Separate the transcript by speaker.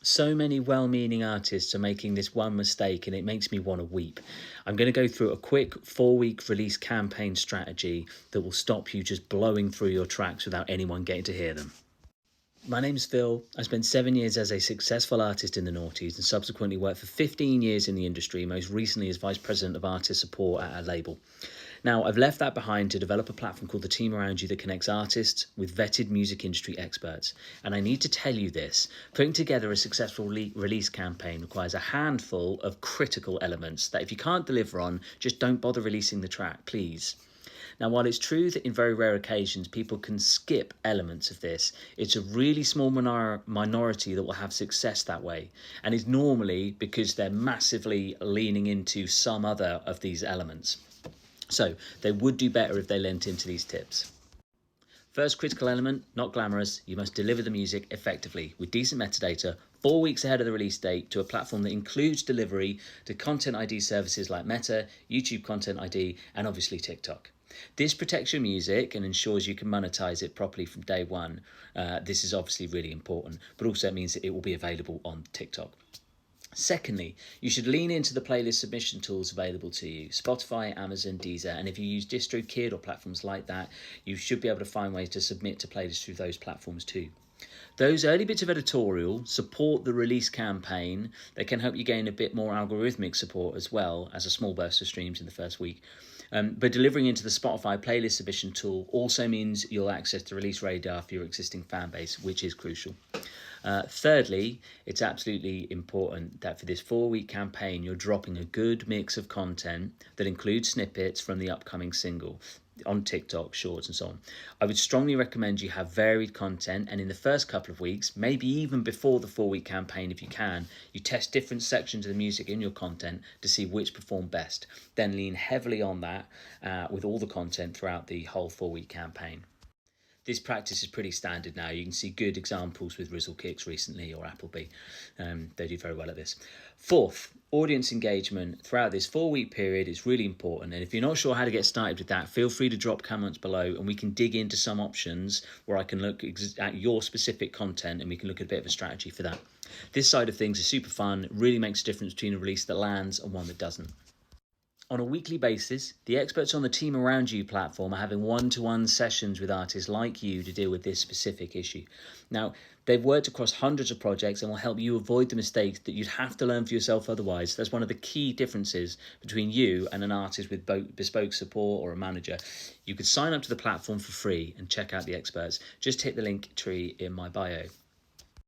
Speaker 1: So many well-meaning artists are making this one mistake and it makes me want to weep. I'm going to go through a quick 4-week release campaign strategy that will stop you just blowing through your tracks without anyone getting to hear them. My name's Phil. I spent 7 years as a successful artist in the noughties and subsequently worked for 15 years in the industry, most recently as Vice President of Artist Support at a label. Now, I've left that behind to develop a platform called The Team Around You that connects artists with vetted music industry experts. And I need to tell you this, putting together a successful release campaign requires a handful of critical elements that if you can't deliver on, just don't bother releasing the track, please. Now, while it's true that in very rare occasions people can skip elements of this, it's a really small minority that will have success that way. And it's normally because they're massively leaning into some other of these elements. So they would do better if they lent into these tips. First critical element, not glamorous, you must deliver the music effectively with decent metadata 4 weeks ahead of the release date to a platform that includes delivery to Content ID services like Meta, YouTube Content ID, and obviously TikTok. This protects your music and ensures you can monetize it properly from day one. This is obviously really important, but also it means that it will be available on TikTok. Secondly, you should lean into the playlist submission tools available to you, Spotify, Amazon, Deezer, and if you use DistroKid or platforms like that, you should be able to find ways to submit to playlists through those platforms too. Those early bits of editorial support the release campaign. They can help you gain a bit more algorithmic support as well as a small burst of streams in the first week. But delivering into the Spotify playlist submission tool also means you'll access the release radar for your existing fan base, which is crucial. Thirdly, it's absolutely important that for this 4-week campaign, you're dropping a good mix of content that includes snippets from the upcoming single on TikTok, Shorts and so on. I would strongly recommend you have varied content, and in the first couple of weeks, maybe even before the 4-week campaign if you can, you test different sections of the music in your content to see which perform best. Then lean heavily on that with all the content throughout the whole 4-week campaign. This practice is pretty standard now. You can see good examples with Rizzle Kicks recently or Appleby. They do very well at this. Fourth, audience engagement throughout this 4-week period is really important. And if you're not sure how to get started with that, feel free to drop comments below and we can dig into some options where I can look at your specific content and we can look at a bit of a strategy for that. This side of things is super fun. It really makes a difference between a release that lands and one that doesn't. On a weekly basis, the experts on the Team Around You platform are having one-to-one sessions with artists like you to deal with this specific issue. Now, they've worked across hundreds of projects and will help you avoid the mistakes that you'd have to learn for yourself otherwise. That's one of the key differences between you and an artist with bespoke support or a manager. You could sign up to the platform for free and check out the experts. Just hit the link tree in my bio.